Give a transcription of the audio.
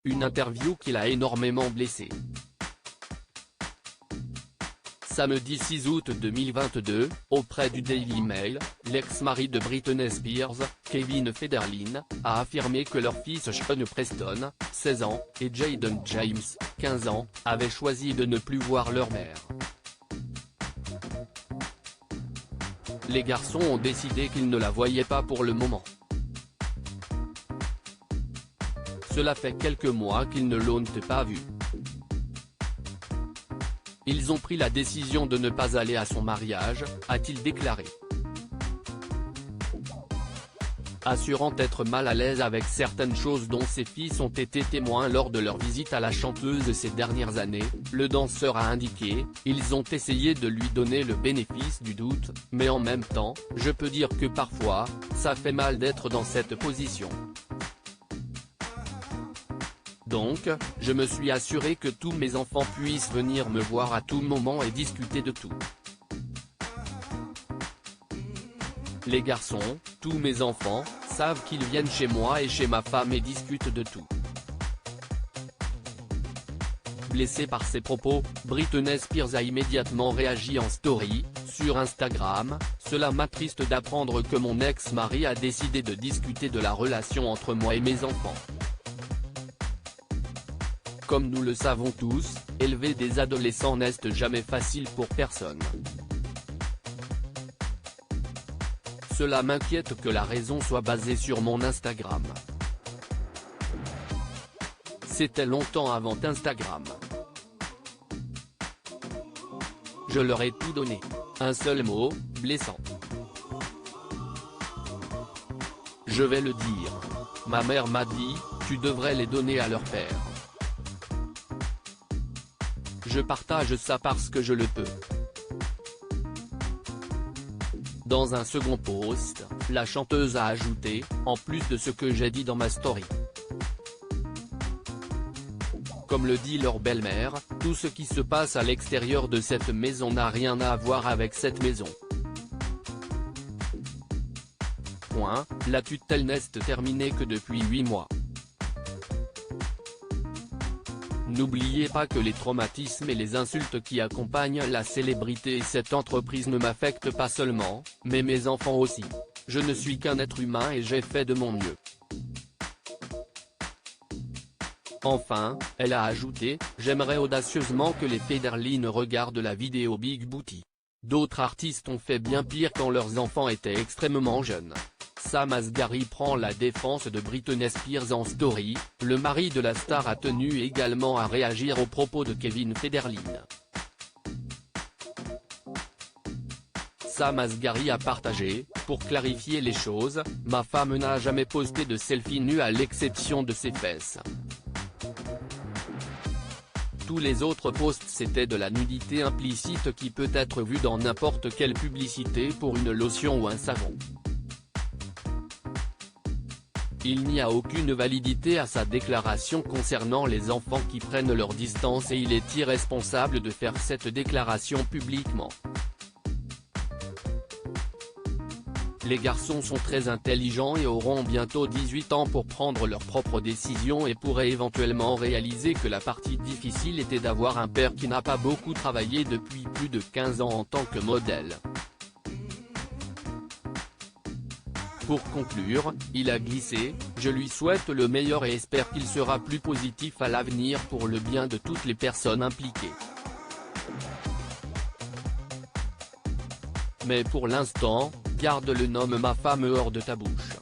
une interview qui l'a énormément blessé. Samedi 6 août 2022, auprès du Daily Mail, l'ex-mari de Britney Spears, Kevin Federline, a affirmé que leur fils Sean Preston, 16 ans, et Jayden James, 15 ans, avaient choisi de ne plus voir leur mère. Les garçons ont décidé qu'ils ne la voyaient pas pour le moment. Cela fait quelques mois qu'ils ne l'ont pas vue. Ils ont pris la décision de ne pas aller à son mariage, a-t-il déclaré. Assurant être mal à l'aise avec certaines choses dont ses fils ont été témoins lors de leur visite à la chanteuse ces dernières années, le danseur a indiqué « Ils ont essayé de lui donner le bénéfice du doute, mais en même temps, je peux dire que parfois, ça fait mal d'être dans cette position. Donc, je me suis assuré que tous mes enfants puissent venir me voir à tout moment et discuter de tout. Les garçons, tous mes enfants, savent qu'ils viennent chez moi et chez ma femme et discutent de tout. » Blessée par ces propos, Britney Spears a immédiatement réagi en story, sur Instagram. « Cela m'attriste d'apprendre que mon ex-mari a décidé de discuter de la relation entre moi et mes enfants. Comme nous le savons tous, élever des adolescents n'est jamais facile pour personne. Cela m'inquiète que la raison soit basée sur mon Instagram. C'était longtemps avant Instagram. Je leur ai tout donné. Un seul mot, blessant. Je vais le dire. Ma mère m'a dit, tu devrais les donner à leur père. Je partage ça parce que je le peux. » Dans un second post, la chanteuse a ajouté, en plus de ce que j'ai dit dans ma story. Comme le dit leur belle-mère, tout ce qui se passe à l'extérieur de cette maison n'a rien à voir avec cette maison. Point, la tutelle n'est terminée que depuis 8 mois. N'oubliez pas que les traumatismes et les insultes qui accompagnent la célébrité et cette entreprise ne m'affectent pas seulement, mais mes enfants aussi. Je ne suis qu'un être humain et j'ai fait de mon mieux. Enfin, elle a ajouté, j'aimerais audacieusement que les Federline regardent la vidéo Big Booty. D'autres artistes ont fait bien pire quand leurs enfants étaient extrêmement jeunes. Sam Asghari prend la défense de Britney Spears en story. Le mari de la star a tenu également à réagir aux propos de Kevin Federline. Sam Asghari a partagé, pour clarifier les choses, ma femme n'a jamais posté de selfie nue à l'exception de ses fesses. Tous les autres posts c'était de la nudité implicite qui peut être vue dans n'importe quelle publicité pour une lotion ou un savon. Il n'y a aucune validité à sa déclaration concernant les enfants qui prennent leur distance et il est irresponsable de faire cette déclaration publiquement. Les garçons sont très intelligents et auront bientôt 18 ans pour prendre leurs propres décisions et pourraient éventuellement réaliser que la partie difficile était d'avoir un père qui n'a pas beaucoup travaillé depuis plus de 15 ans en tant que modèle. Pour conclure, il a glissé, je lui souhaite le meilleur et espère qu'il sera plus positif à l'avenir pour le bien de toutes les personnes impliquées. Mais pour l'instant, garde le nom ma femme hors de ta bouche.